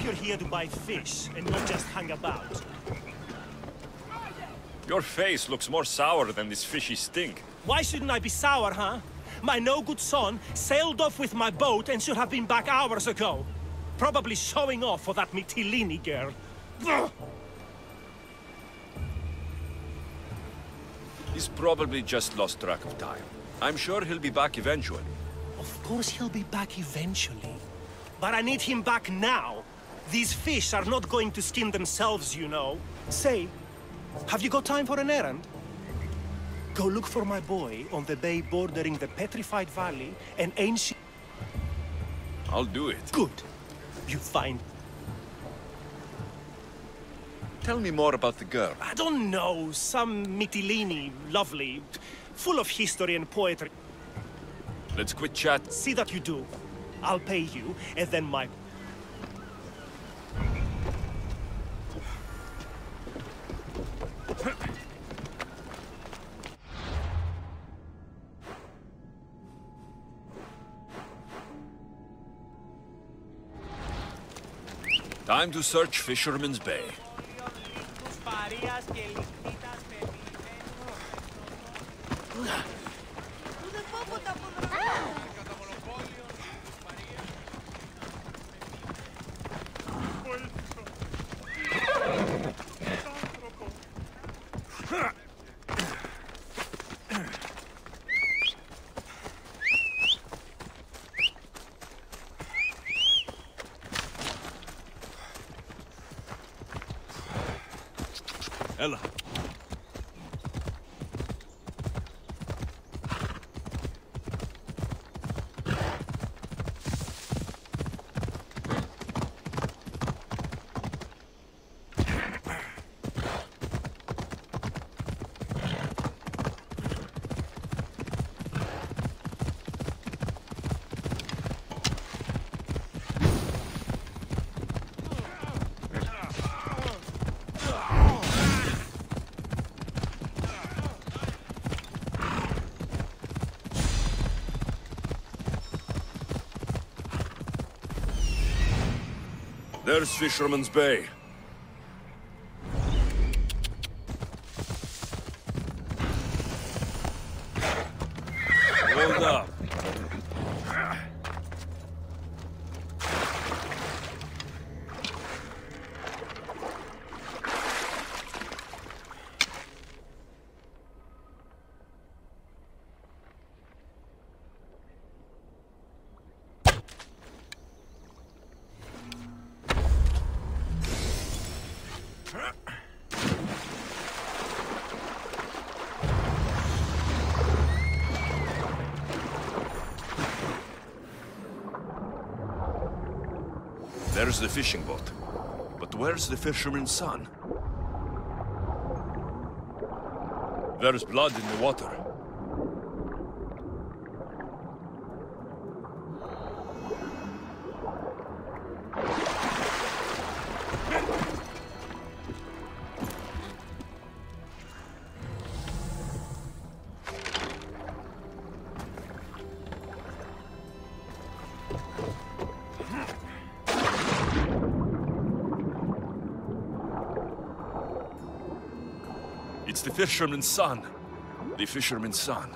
you're here to buy fish and not just hang about. Your face looks more sour than this fishy stink. Why shouldn't I be sour, huh? My no-good son sailed off with my boat and should have been back hours ago. Probably showing off for that Mytilene girl. Ugh. He's probably just lost track of time. I'm sure he'll be back eventually. Of course he'll be back eventually. But I need him back now. These fish are not going to skin themselves, you know. Say, have you got time for an errand? Go look for my boy on the bay bordering the Petrified Valley and ancient... I'll do it. Good. You find... Tell me more about the girl. I don't know, some Mytilene, lovely, full of history and poetry. Let's quit chat. See that you do. I'll pay you, and then my... Time to search Fisherman's Bay. Ella. There's Fisherman's Bay. Hold up. There's the fishing boat. But where's the fisherman's son? There's blood in the water. It's the fisherman's son. The fisherman's son.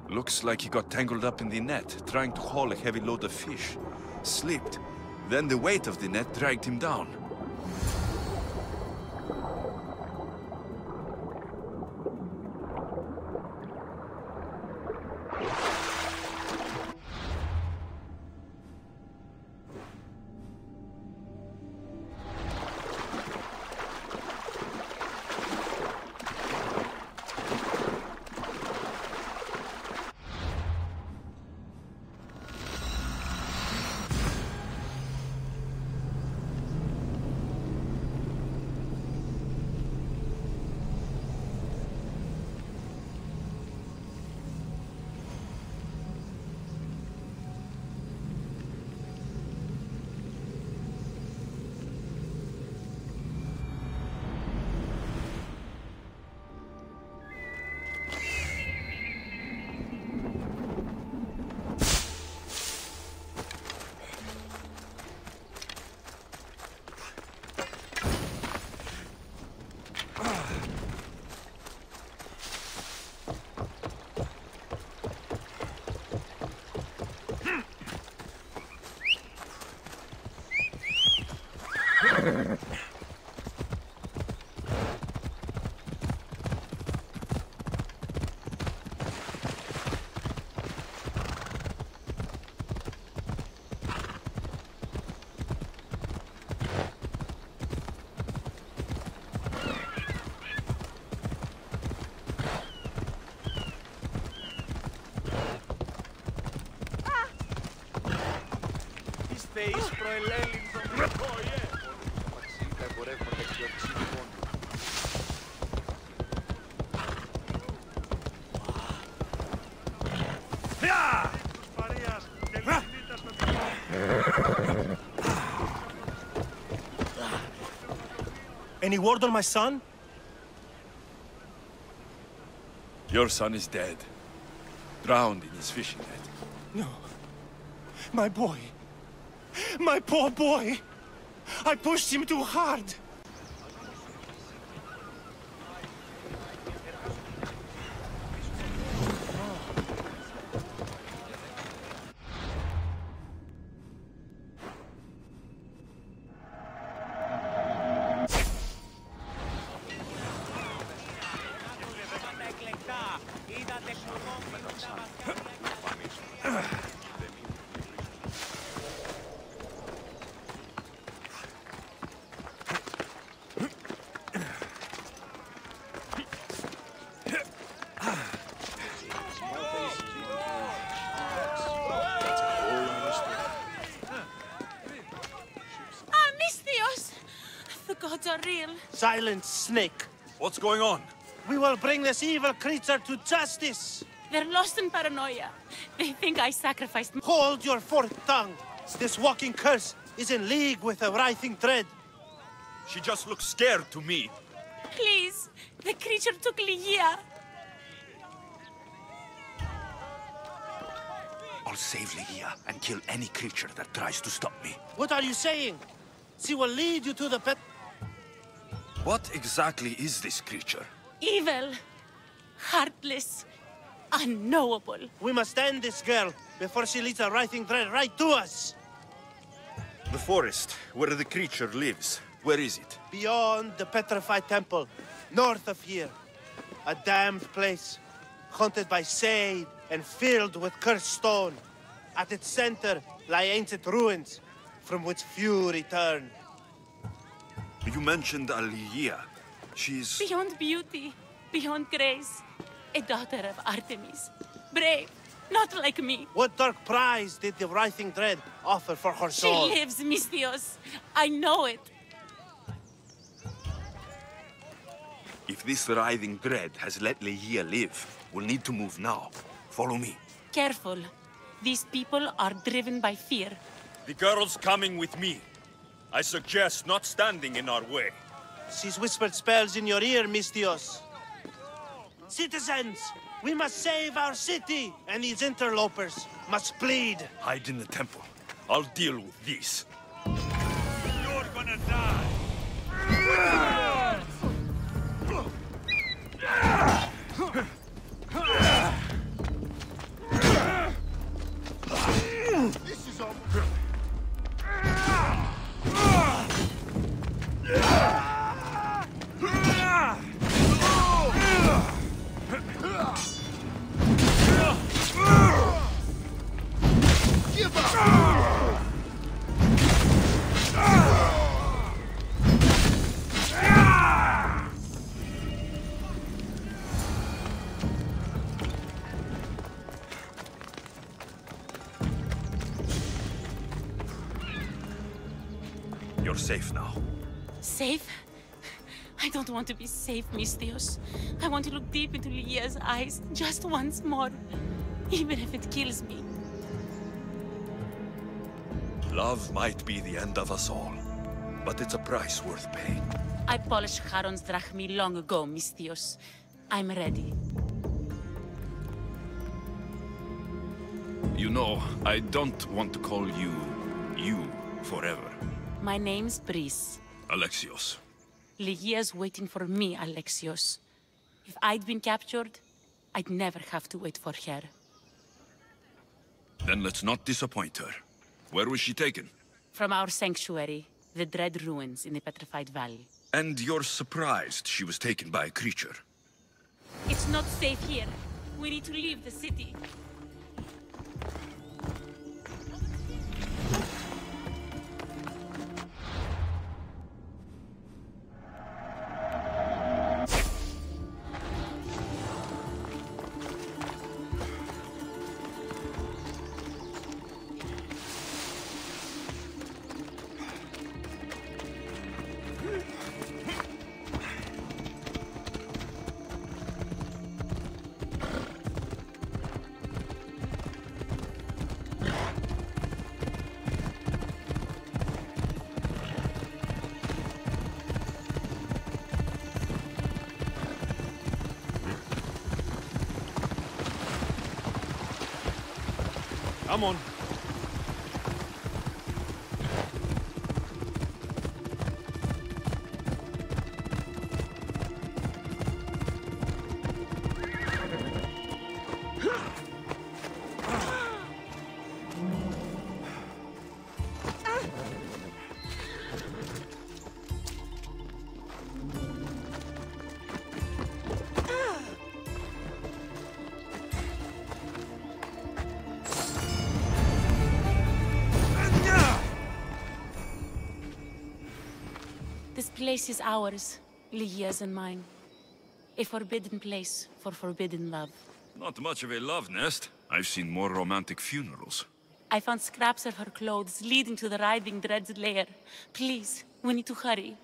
Looks like he got tangled up in the net, trying to haul a heavy load of fish. Slipped. Then the weight of the net dragged him down. Any word on my son? Your son is dead. Drowned in his fishing net. No. My boy. My poor boy. I pushed him too hard. Real. Silence, snake. What's going on? We will bring this evil creature to justice. They're lost in paranoia. They think I sacrificed... Hold your forked tongue. This walking curse is in league with a writhing dread. She just looks scared to me. Please, the creature took Ligia. I'll save Ligia and kill any creature that tries to stop me. What are you saying? She will lead you to the pet... What exactly is this creature? Evil, heartless, unknowable. We must end this girl before she leads a writhing dread right to us. The forest, where the creature lives. Where is it? Beyond the petrified temple, north of here. A damned place, haunted by shade and filled with cursed stone. At its center lie ancient ruins, from which few return. You mentioned Ligia. She's... Beyond beauty, beyond grace. A daughter of Artemis. Brave, not like me. What dark prize did the writhing dread offer for her She soul? lives, Mystios. I know it. If this writhing dread has let Ligia live, we'll need to move now. Follow me. Careful. These people are driven by fear. The girl's coming with me. I suggest not standing in our way. She's whispered spells in your ear, Mystios. Citizens, we must save our city, and these interlopers must bleed. Hide in the temple. I'll deal with this. You're gonna die! This is all... Give up! You're safe now. Safe? I don't want to be safe, Mystios. I want to look deep into Ligia's eyes just once more, even if it kills me. Love might be the end of us all, but it's a price worth paying. I polished Charon's drachmi long ago, Mystios. I'm ready. You know, I don't want to call you forever. My name's Brice. Alexios. Ligia's waiting for me, Alexios. If I'd been captured, I'd never have to wait for her. Then let's not disappoint her. Where was she taken? From our sanctuary, The Dread Ruins in the Petrified Valley. And you're surprised she was taken by a creature? It's not safe here. We need to leave the city. Come on. This place is ours, Lygia's and mine. A forbidden place for forbidden love. Not much of a love nest. I've seen more romantic funerals. I found scraps of her clothes leading to the writhing Dread's lair. Please, we need to hurry.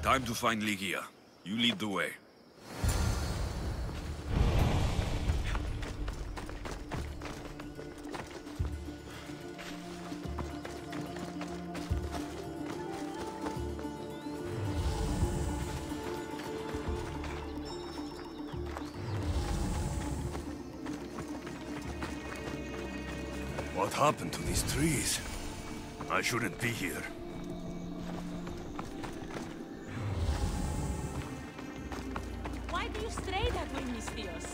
Time to find Lygia. You lead the way. What happened to these trees? I shouldn't be here. Why do you stray that way, Mistios?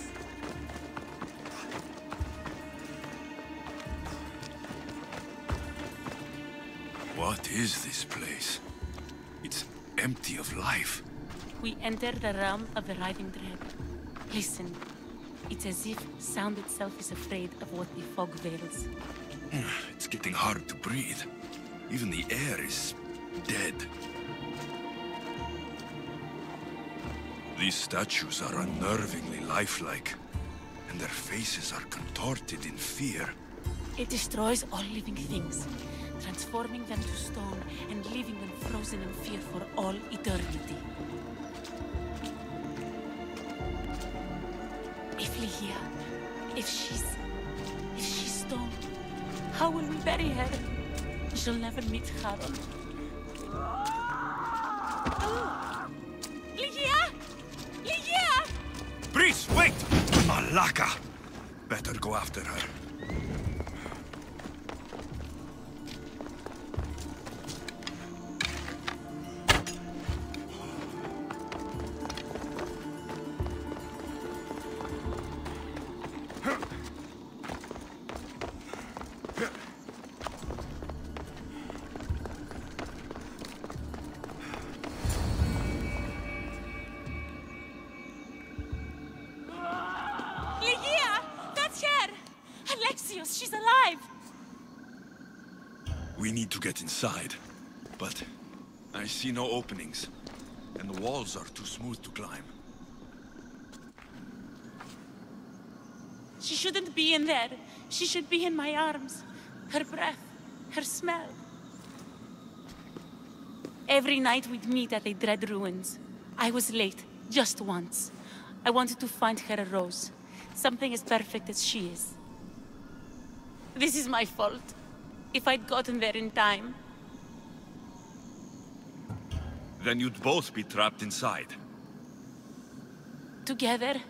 What is this place? It's empty of life. We enter the realm of the writhing Dread. Listen. It's as if sound itself is afraid of what the fog veils. It's getting hard to breathe. Even the air is dead. These statues are unnervingly lifelike, and their faces are contorted in fear. It destroys all living things, transforming them to stone and leaving them frozen in fear for all eternity. If Lygia, if she's stone, how will we bury her? She'll never meet Charon. Lygia! Lygia! Breeze, wait! Malaka! Better go after her. She's alive! We need to get inside, but I see no openings, and the walls are too smooth to climb. She shouldn't be in there. She should be in my arms. Her breath, her smell. Every night we'd meet at the Dread Ruins. I was late, just once. I wanted to find her a rose. Something as perfect as she is. This is my fault. If I'd gotten there in time. Then you'd both be trapped inside. Together?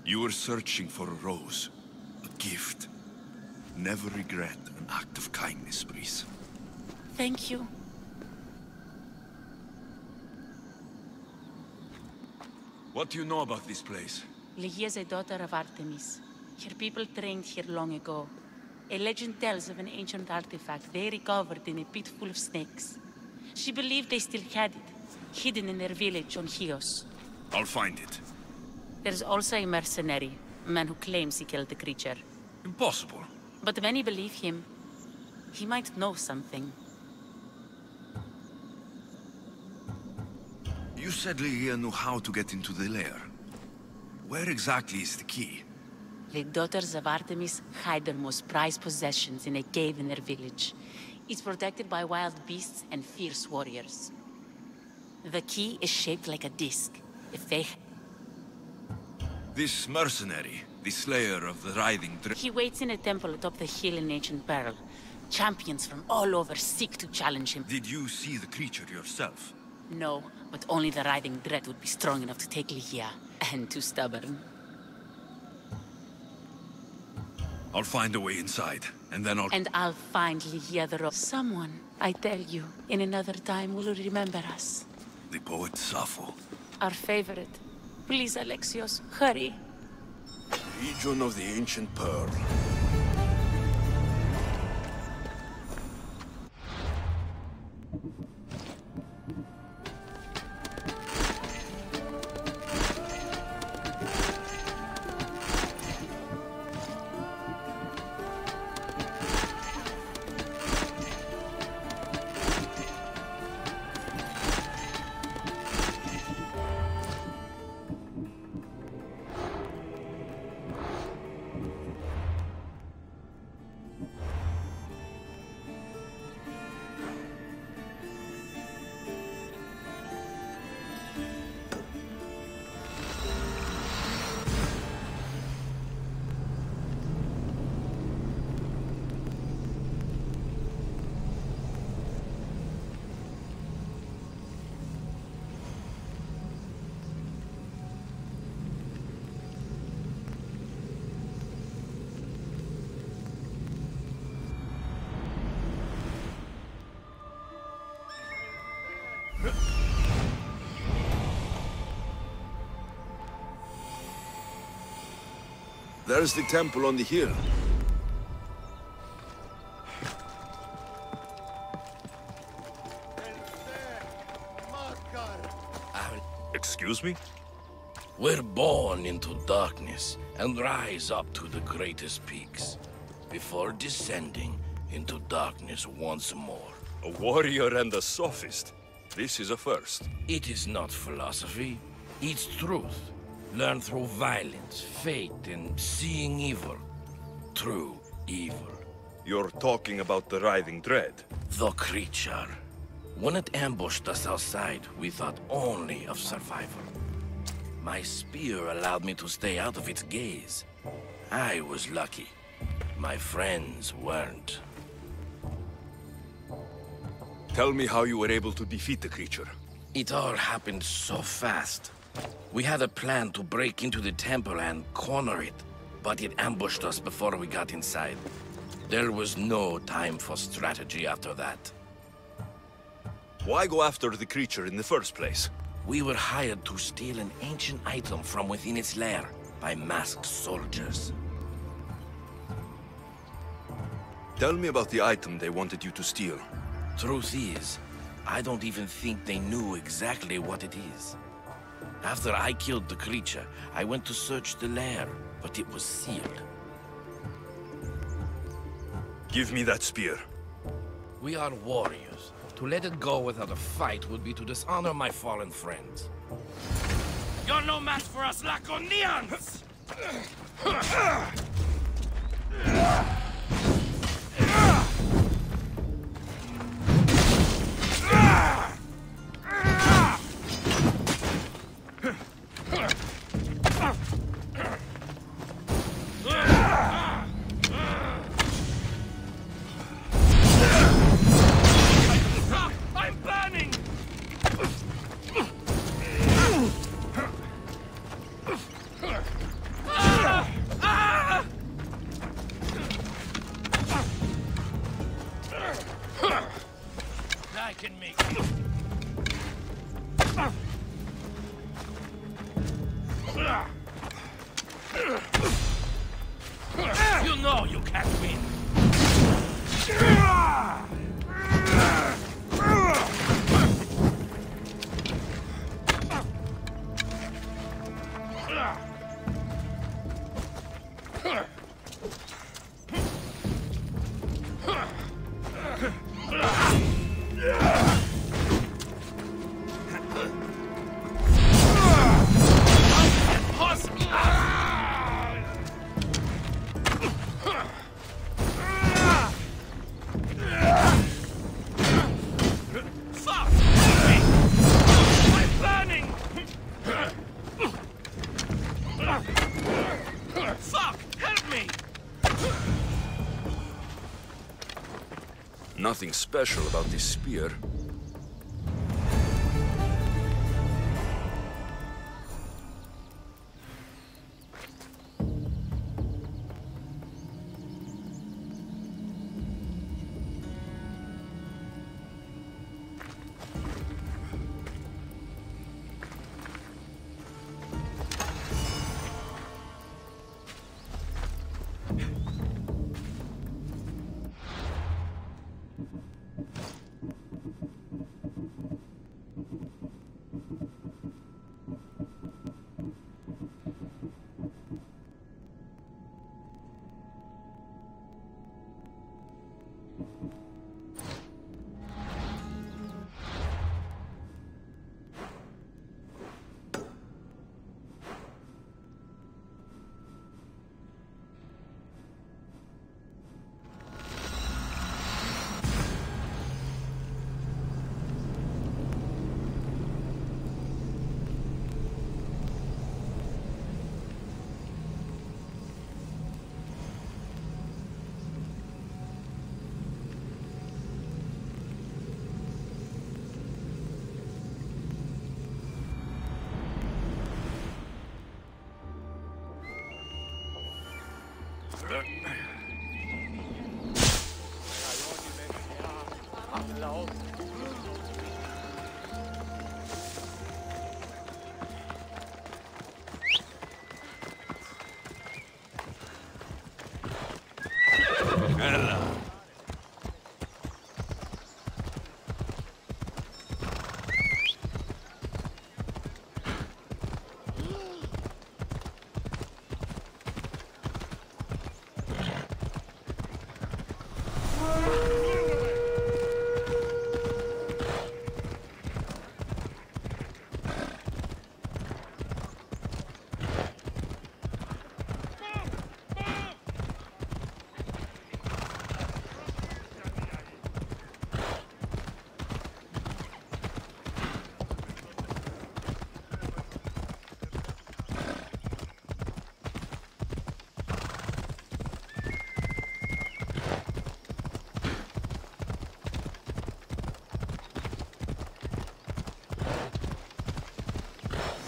You were searching for a rose. A gift. Never regret an act of kindness, Breeze. Thank you. What do you know about this place? Lygia is a daughter of Artemis. Her people trained here long ago. A legend tells of an ancient artifact they recovered in a pit full of snakes. She believed they still had it, hidden in their village on Chios. I'll find it. There's also a mercenary, a man who claims he killed the creature. Impossible. But many believe him. He might know something. You said Lygia knew how to get into the lair. Where exactly is the key? The daughters of Artemis hide their most prized possessions in a cave in their village. It's protected by wild beasts and fierce warriors. The key is shaped like a disc. If they... This mercenary, the slayer of the writhing He waits in a temple atop the hill in ancient peril. Champions from all over seek to challenge him. Did you see the creature yourself? No, but only the writhing dread would be strong enough to take Lygia, and too stubborn. I'll find a way inside, and then I'll... And I'll find Lygia the Rose. Someone, I tell you, in another time will remember us. The poet Sappho. Our favorite. Please, Alexios, hurry. Region of the Ancient Pearl. There's the temple on the hill. Excuse me? We're born into darkness and rise up to the greatest peaks, before descending into darkness once more. A warrior and a sophist. This is a first. It is not philosophy, it's truth. Learned through violence, fate, and seeing evil. True evil. You're talking about the writhing dread. The creature. When it ambushed us outside, we thought only of survival. My spear allowed me to stay out of its gaze. I was lucky. My friends weren't. Tell me how you were able to defeat the creature. It all happened so fast. We had a plan to break into the temple and corner it, but it ambushed us before we got inside. There was no time for strategy after that. Why go after the creature in the first place? We were hired to steal an ancient item from within its lair by masked soldiers. Tell me about the item they wanted you to steal. Truth is, I don't even think they knew exactly what it is. After I killed the creature, I went to search the lair, but it was sealed. Give me that spear. We are warriors. To let it go without a fight would be to dishonor my fallen friends. You're no match for us Laconians! Nothing special about this spear.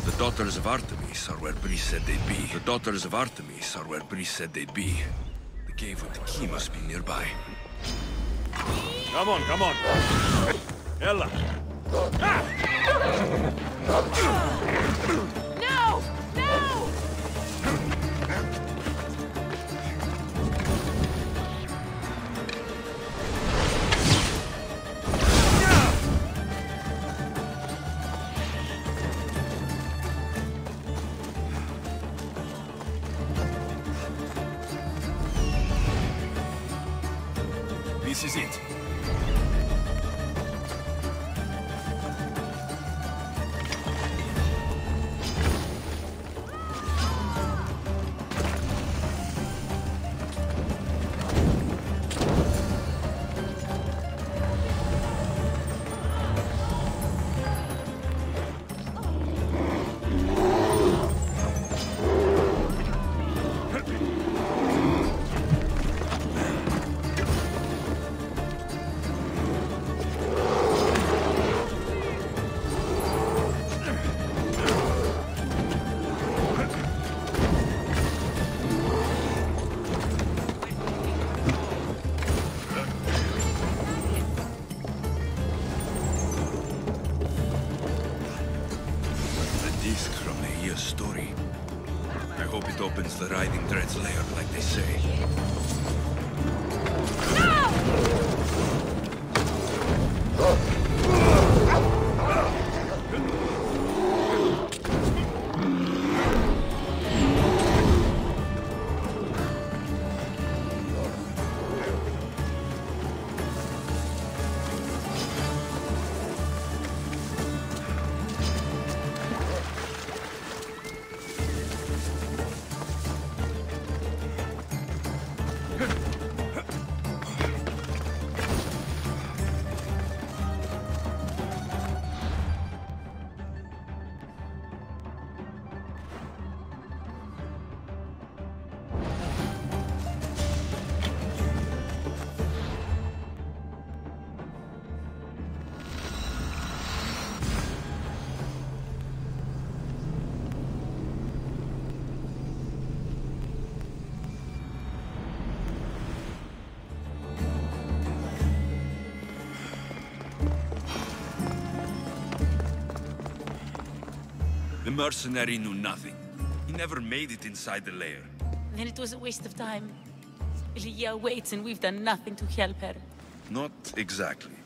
The daughters of Artemis are where Brice said they'd be. The daughters of Artemis are where Brice said they'd be. The cave with the key must be nearby. Come on, come on. Ella. No! No! This is it. Story. I hope it opens the Writhing Dread's lair like they say. mercenary knew nothing. He never made it inside the lair. Then it was a waste of time. Lygia waits and we've done nothing to help her. Not exactly.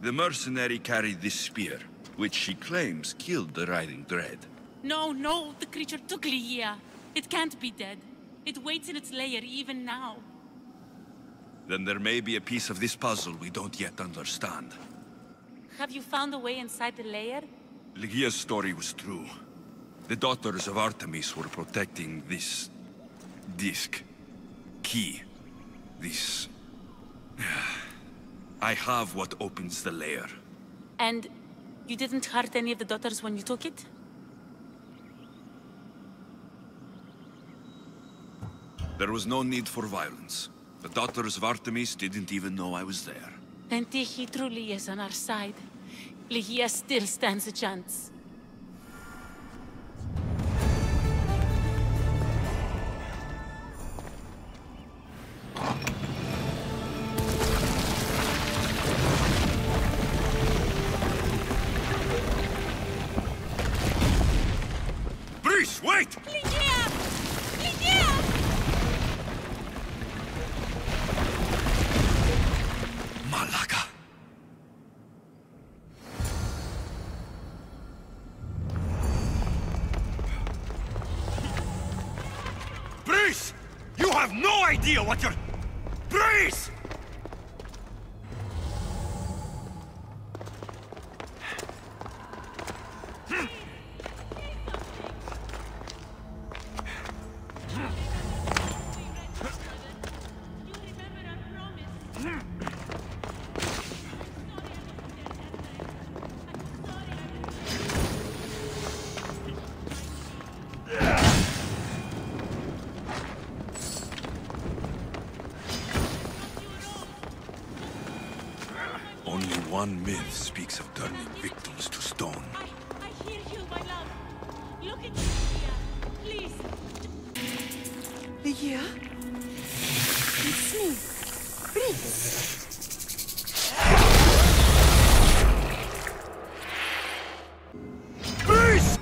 The mercenary carried this spear, which she claims killed the riding dread. No, no, the creature took Lygia. It can't be dead. It waits in its lair even now. Then there may be a piece of this puzzle we don't yet understand. Have you found a way inside the lair? Lygia's story was true. The daughters of Artemis were protecting this... disc. Key. This... I have what opens the lair. And you didn't hurt any of the daughters when you took it? There was no need for violence. The daughters of Artemis didn't even know I was there. Then Tyche truly is on our side. Lygia still stands a chance. Breeze, wait! Lygia! Lygia! Malaga. Breeze! You have no idea what you're... Breeze! Only one myth speaks of turning victims to stone. I hear you, my love. Look at me, Lygia. Please. Lygia? It's me, Prince. Breeze!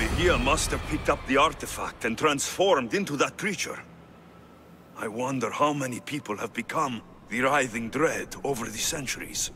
The Hyel must have picked up the artifact and transformed into that creature. I wonder how many people have become the writhing dread over the centuries.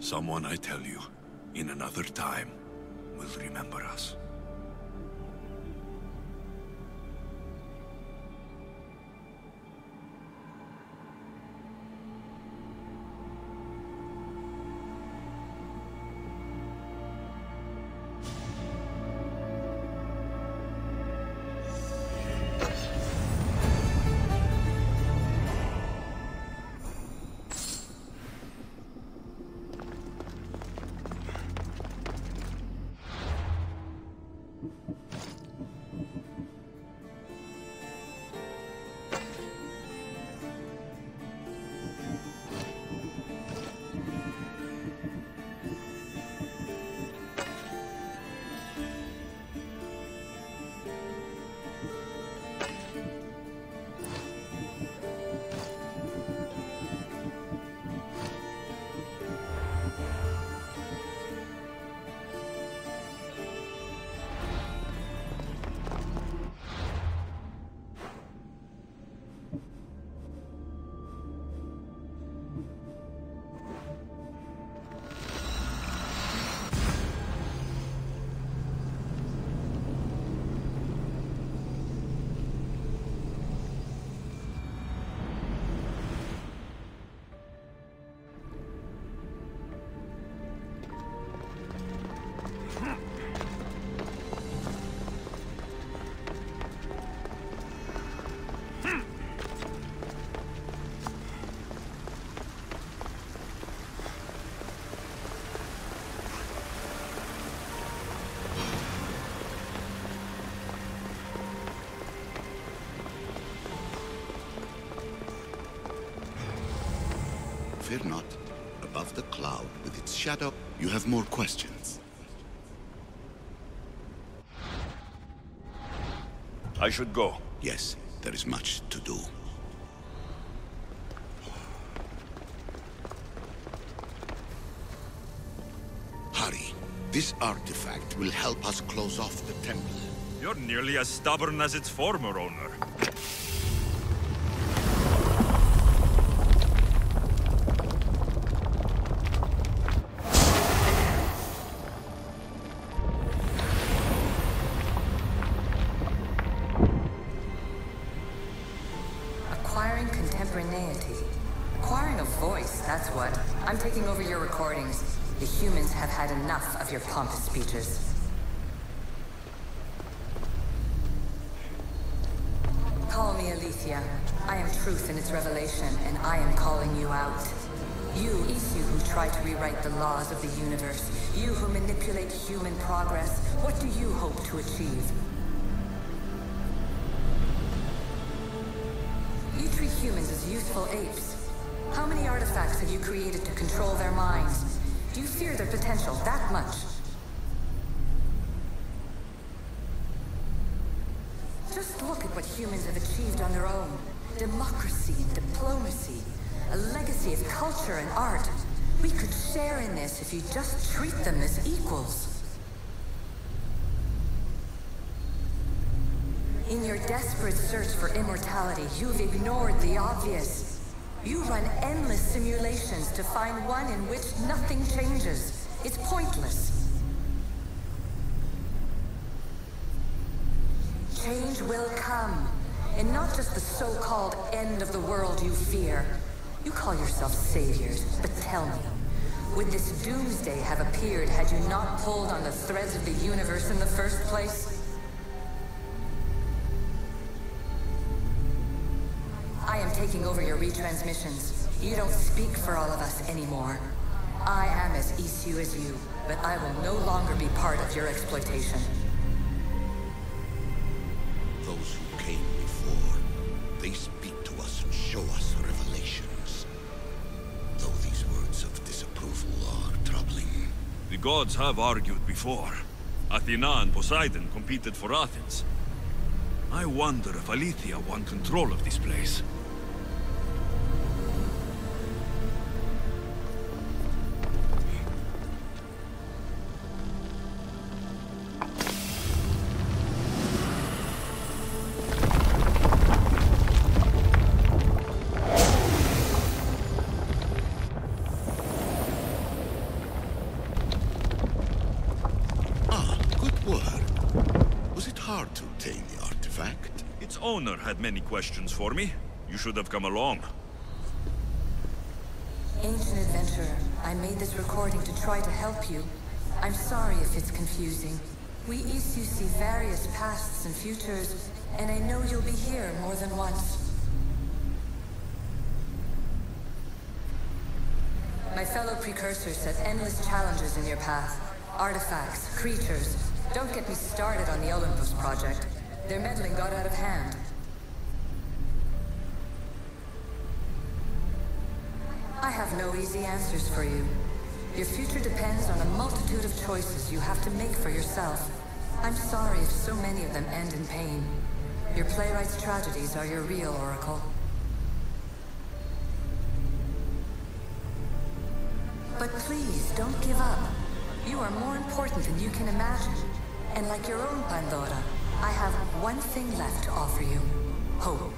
Someone, I tell you, in another time, will remember us. Fear not. Above the cloud, with its shadow, you have more questions. I should go. Yes, there is much to do. Hurry. This artifact will help us close off the temple. You're nearly as stubborn as its former owner. Acquiring contemporaneity. Acquiring a voice, that's what. I'm taking over your recordings. The humans have had enough of your pompous speeches. Call me Aletheia. I am truth in its revelation, and I am calling you out. You who try to rewrite the laws of the universe. You who manipulate human progress. What do you hope to achieve? You treat humans as useful apes. How many artifacts have you created to control their minds? Do you fear their potential that much? Just look at what humans have achieved on their own. Democracy and diplomacy. A legacy of culture and art. We could share in this if you just treat them as equals. In your desperate search for immortality, you've ignored the obvious. You run endless simulations to find one in which nothing changes. It's pointless. Change will come, and not just the so-called end of the world you fear. You call yourself saviors, but tell me, would this doomsday have appeared had you not pulled on the threads of the universe in the first place? I am taking taking over your retransmissions. You don't speak for all of us anymore. I am as issue as you, but I will no longer be part of your exploitation. Those who came before, they speak to us and show us revelations. Though these words of disapproval are troubling. The gods have argued before. Athena and Poseidon competed for Athens. I wonder if Aletheia won control of this place. Owner had many questions for me. You should have come along. Ancient adventurer, I made this recording to try to help you. I'm sorry if it's confusing. We Isu see various pasts and futures, and I know you'll be here more than once. My fellow precursors set endless challenges in your path. Artifacts, creatures. Don't get me started on the Olympus project. Their meddling got out of hand. I have no easy answers for you. Your future depends on a multitude of choices you have to make for yourself. I'm sorry if so many of them end in pain. Your playwright's tragedies are your real oracle. But please, don't give up. You are more important than you can imagine. And like your own Pandora, I have one thing left to offer you. Hope.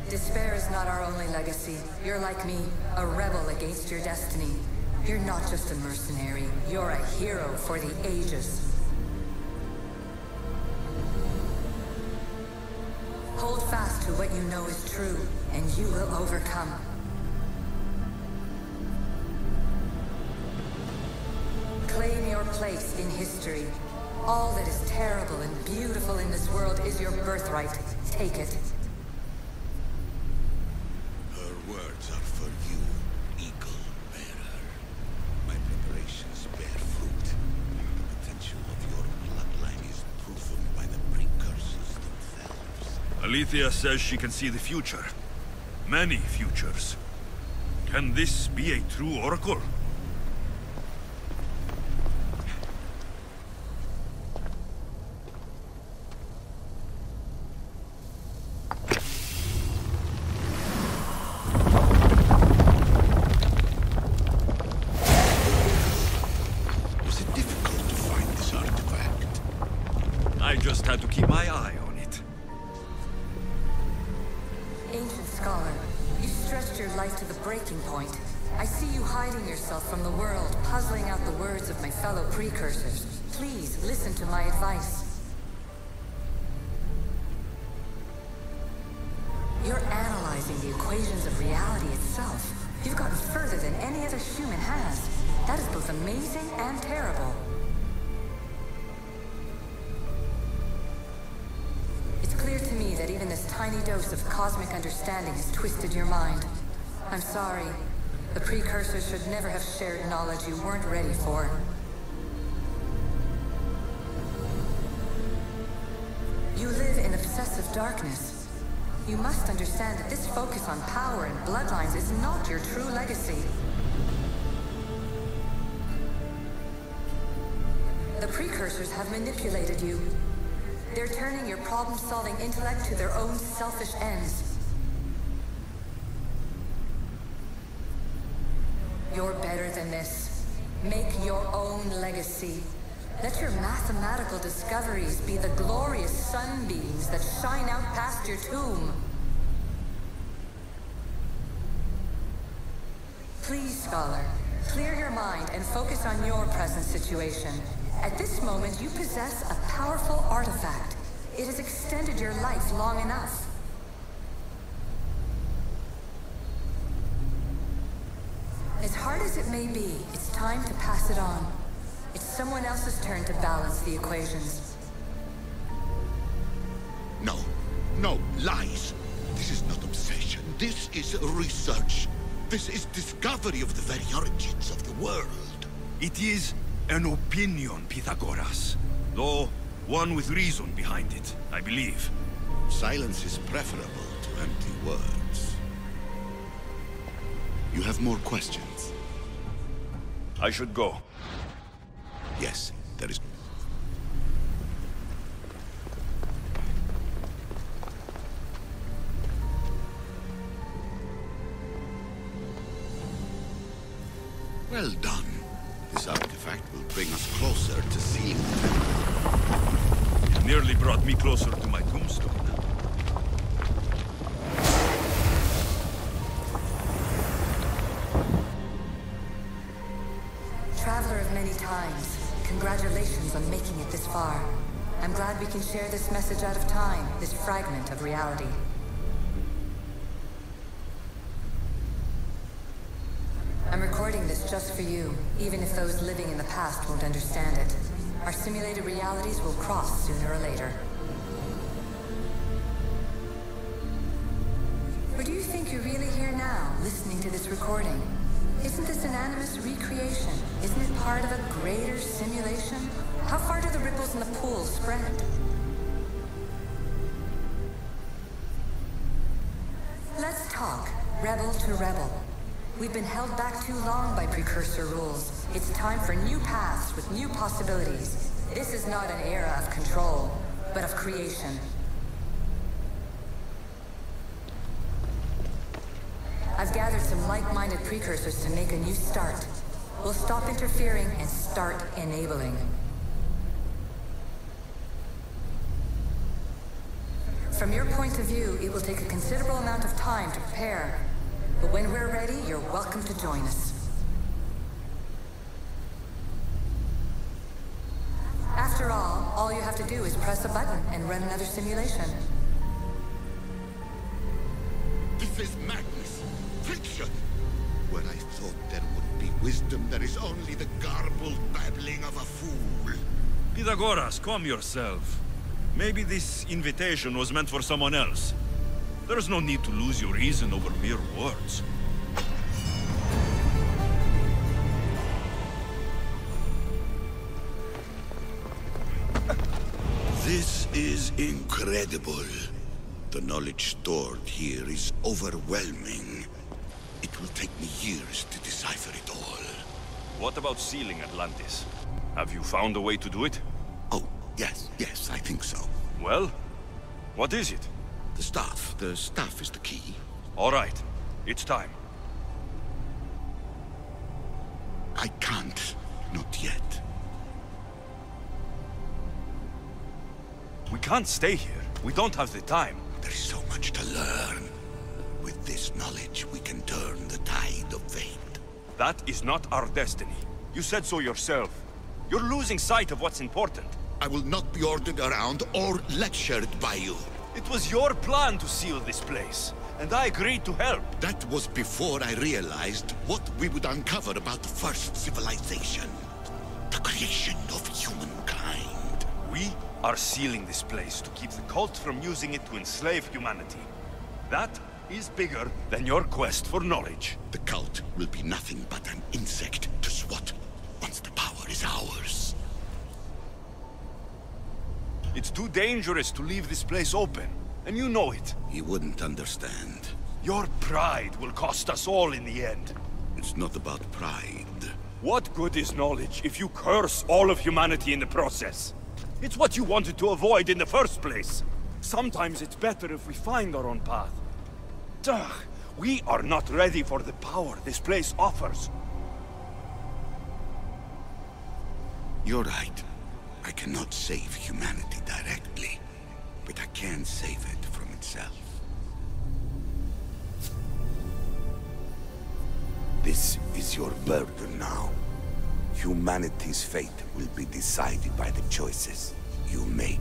Despair is not our only legacy. You're like me, a rebel against your destiny. You're not just a mercenary, you're a hero for the ages. Hold fast to what you know is true, and you will overcome. Claim your place in history. All that is terrible and beautiful in this world is your birthright. Take it. Her words are for you, Eagle Bearer. My preparations bear fruit. The potential of your bloodline is proven by the precursors themselves. Aletheia says she can see the future. Many futures. Can this be a true oracle? Had to keep my eye on it. Ancient scholar, you stretched your life to the breaking point. I see you hiding yourself from the world, puzzling out the words of my fellow precursors. Please, listen to my advice. You're analyzing the equations of reality itself. You've gotten further than any other human has. That is both amazing and terrible. Clear to me that even this tiny dose of cosmic understanding has twisted your mind. I'm sorry. The precursors should never have shared knowledge you weren't ready for. You live in obsessive darkness. You must understand that this focus on power and bloodlines is not your true legacy. The precursors have manipulated you. They're turning your problem-solving intellect to their own selfish ends. You're better than this. Make your own legacy. Let your mathematical discoveries be the glorious sunbeams that shine out past your tomb. Please, scholar, clear your mind and focus on your present situation. At this moment, you possess a powerful artifact. It has extended your life long enough. As hard as it may be, it's time to pass it on. It's someone else's turn to balance the equations. No, lies. This is not obsession. This is research. This is discovery of the very origins of the world. It is an opinion, Pythagoras. Though, one with reason behind it, I believe. Silence is preferable to empty words. You have more questions? I should go. Yes, there is... Well done. This artifact will bring us closer to seeing them. It nearly brought me closer to my tombstone. Traveler of many times, congratulations on making it this far. I'm glad we can share this message out of time, this fragment of reality. I'm recording this just for you, even if those living in the past won't understand it. Our simulated realities will cross sooner or later. Or do you think you're really here now, listening to this recording? Isn't this an animus recreation? Isn't it part of a greater simulation? How far do the ripples in the pool spread? Let's talk, rebel to rebel. We've been held back too long by precursor rules. It's time for new paths with new possibilities. This is not an era of control, but of creation. I've gathered some like-minded precursors to make a new start. We'll stop interfering and start enabling. From your point of view, it will take a considerable amount of time to prepare. But when we're ready, you're welcome to join us. After all you have to do is press a button and run another simulation. This is madness. Fiction. Where I thought there would be wisdom, there is only the garbled babbling of a fool. Pythagoras, calm yourself. Maybe this invitation was meant for someone else. There's no need to lose your reason over mere words. This is incredible. The knowledge stored here is overwhelming. It will take me years to decipher it all. What about sealing Atlantis? Have you found a way to do it? Oh, yes, I think so. Well, what is it? The staff is the key. All right, it's time. I can't, not yet. We can't stay here. We don't have the time. There is so much to learn. With this knowledge, we can turn the tide of fate. That is not our destiny. You said so yourself. You're losing sight of what's important. I will not be ordered around or lectured by you. It was your plan to seal this place, and I agreed to help. That was before I realized what we would uncover about the first civilization. The creation of humankind. We are sealing this place to keep the cult from using it to enslave humanity. That is bigger than your quest for knowledge. The cult will be nothing but an insect to swat once the power is ours. It's too dangerous to leave this place open, and you know it. He wouldn't understand. Your pride will cost us all in the end. It's not about pride. What good is knowledge if you curse all of humanity in the process? It's what you wanted to avoid in the first place. Sometimes it's better if we find our own path. Ugh, we are not ready for the power this place offers. You're right. I cannot save humanity directly, but I can save it from itself. This is your burden now. Humanity's fate will be decided by the choices you make.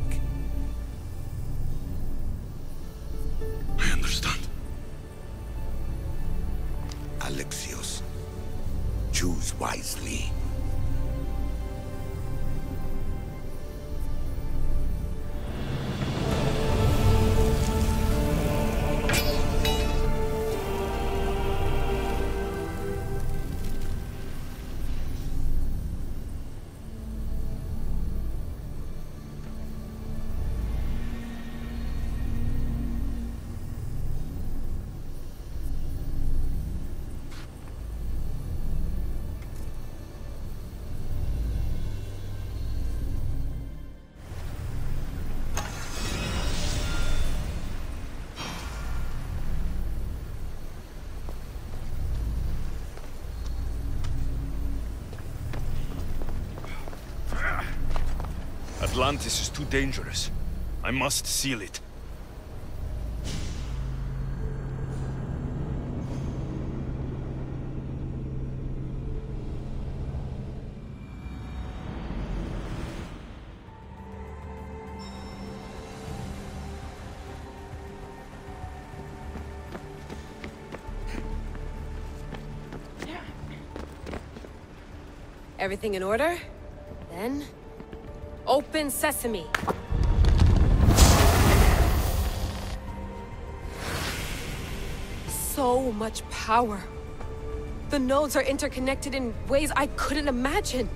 I understand. Alexios, choose wisely. Atlantis is too dangerous. I must seal it. Everything in order? Then... open sesame! So much power. The nodes are interconnected in ways I couldn't imagine.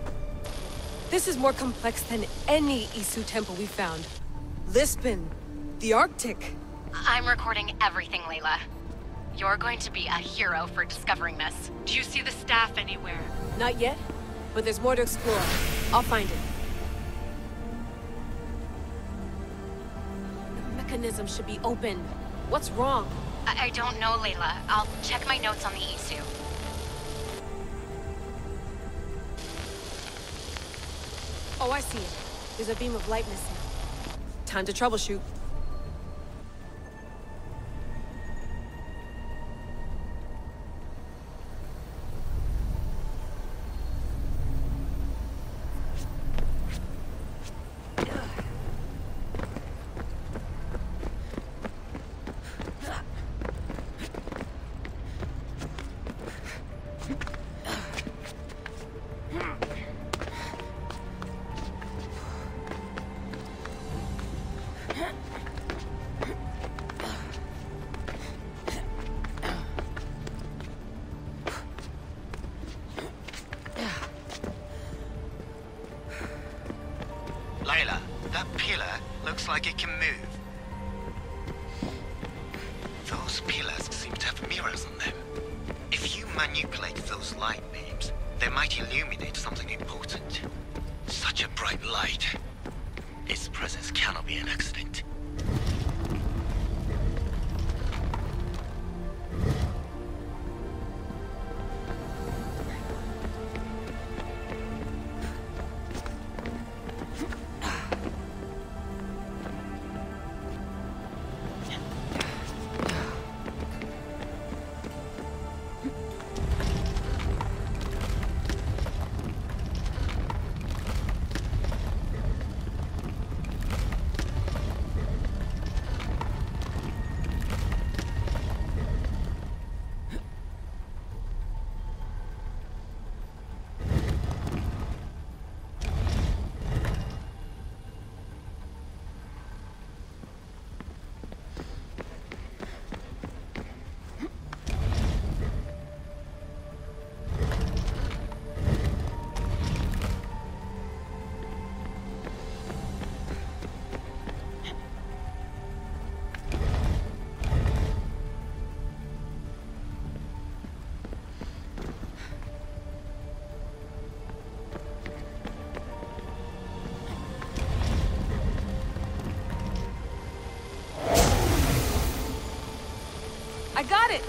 This is more complex than any Isu temple we found. Lisbon, the Arctic. I'm recording everything, Layla. You're going to be a hero for discovering this. Do you see the staff anywhere? Not yet, but there's more to explore. I'll find it. The mechanism should be open. What's wrong? I don't know, Layla. I'll check my notes on the Isu. Oh, I see it. There's a beam of light missing. Time to troubleshoot. Layla, that pillar looks like it can move. Those pillars seem to have mirrors on them. If you manipulate those light beams, they might illuminate something important. Such a bright light. Its presence cannot be an accident. I got it!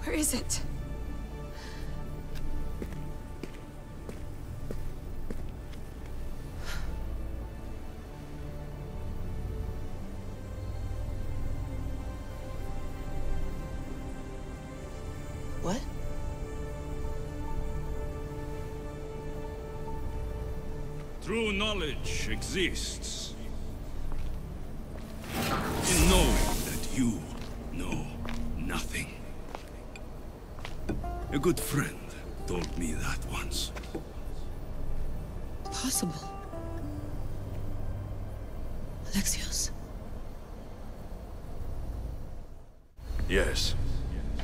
Where is it? What? True knowledge exists in knowing that you know nothing. A good friend told me that once. Possible. Alexios. Yes.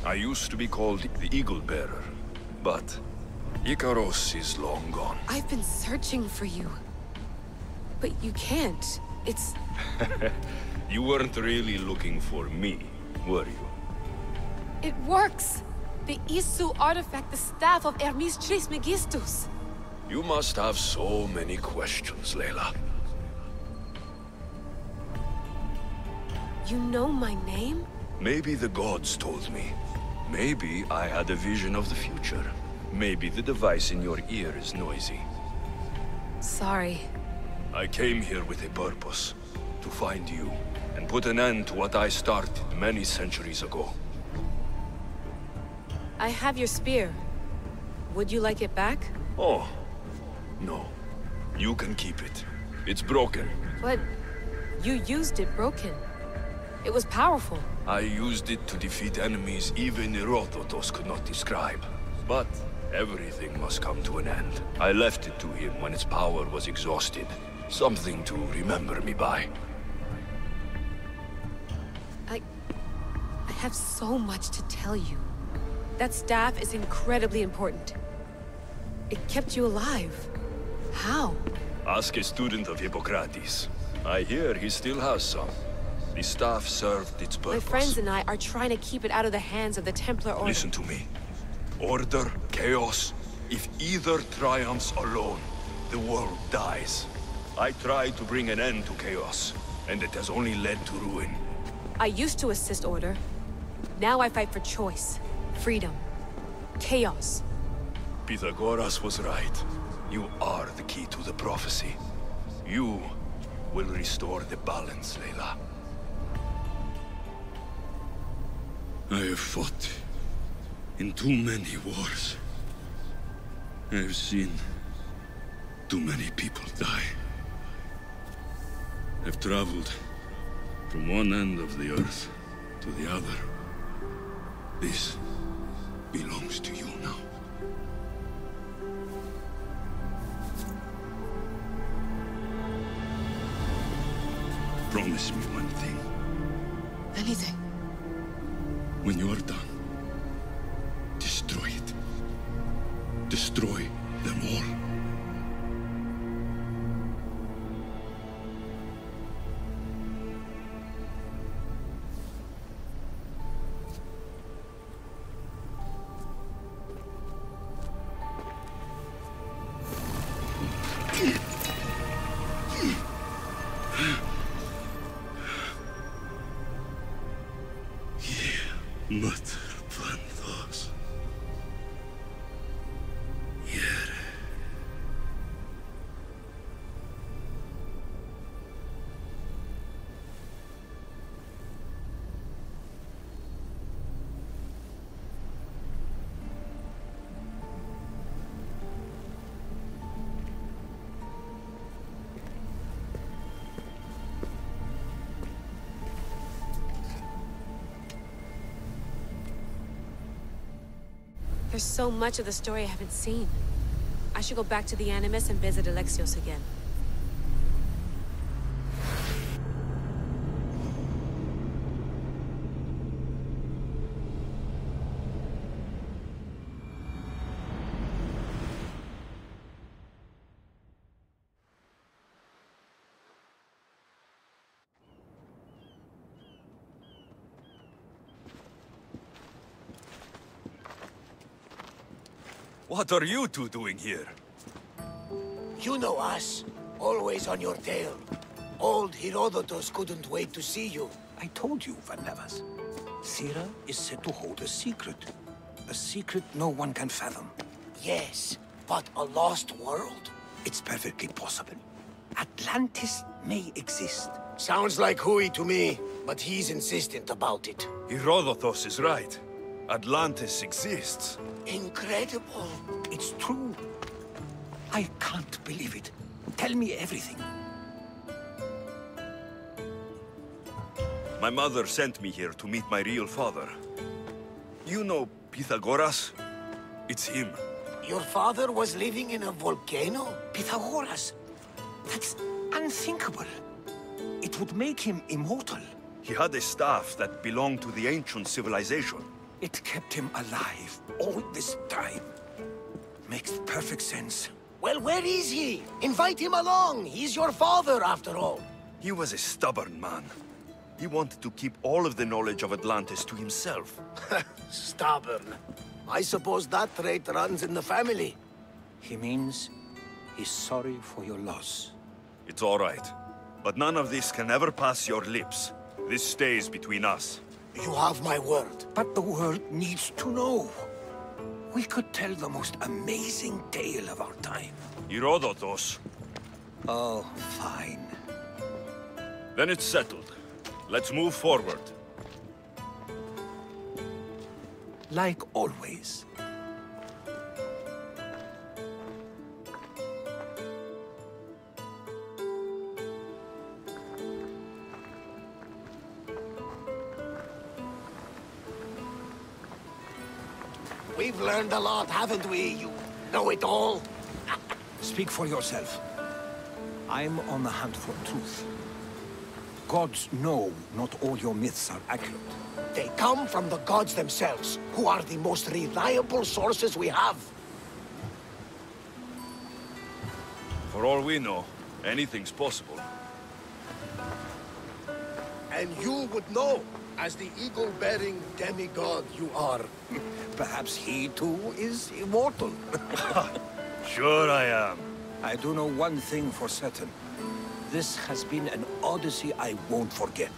I used to be called the Eagle Bearer, but Icaros is long gone. I've been searching for you. But you can't. It's... You weren't really looking for me, were you? It works! The Isu artifact, the staff of Hermes Trismegistus. You must have so many questions, Layla. You know my name? Maybe the gods told me. Maybe I had a vision of the future. Maybe the device in your ear is noisy. Sorry. I came here with a purpose. To find you, and put an end to what I started many centuries ago. I have your spear. Would you like it back? Oh, no. You can keep it. It's broken. But you used it broken. It was powerful. I used it to defeat enemies even Herodotus could not describe. But everything must come to an end. I left it to him when its power was exhausted. Something to remember me by. I have so much to tell you. That staff is incredibly important. It kept you alive. How? Ask a student of Hippocrates. I hear he still has some. The staff served its purpose. My friends and I are trying to keep it out of the hands of the Templar Order. Listen to me. Order, chaos. If either triumphs alone, the world dies. I tried to bring an end to chaos, and it has only led to ruin. I used to assist Order. Now I fight for choice, freedom, chaos. Pythagoras was right. You are the key to the prophecy. You will restore the balance, Layla. I have fought in too many wars. I have seen too many people die. I've traveled from one end of the earth to the other. This belongs to you now. Promise me one thing. Anything. When you are done, destroy it. Destroy them all. There's so much of the story I haven't seen. I should go back to the Animus and visit Alexios again. What are you two doing here? You know us. Always on your tail. Old Herodotus couldn't wait to see you. I told you, Van Nevers. Sira is said to hold a secret. A secret no one can fathom. Yes, but a lost world? It's perfectly possible. Atlantis may exist. Sounds like Hui to me, but he's insistent about it. Herodotus is right. Atlantis exists. Incredible. It's true. I can't believe it. Tell me everything. My mother sent me here to meet my real father. You know Pythagoras? It's him. Your father was living in a volcano? Pythagoras? That's unthinkable. It would make him immortal. He had a staff that belonged to the ancient civilization. It kept him alive all this time. Makes perfect sense. Well, where is he? Invite him along. He's your father, after all. He was a stubborn man. He wanted to keep all of the knowledge of Atlantis to himself. Stubborn. I suppose that trait runs in the family. He means he's sorry for your loss. It's all right. But none of this can ever pass your lips. This stays between us. You have my word. But the world needs to know. We could tell the most amazing tale of our time. Herodotus. Oh, fine. Then it's settled. Let's move forward. Like always. We've learned a lot, haven't we? You know it all. Speak for yourself. I'm on the hunt for truth. Gods know not all your myths are accurate. They come from the gods themselves, who are the most reliable sources we have. For all we know, anything's possible. And you would know, as the eagle-bearing demigod you are. Perhaps he too is immortal. Sure I am. I do know one thing for certain. This has been an odyssey I won't forget.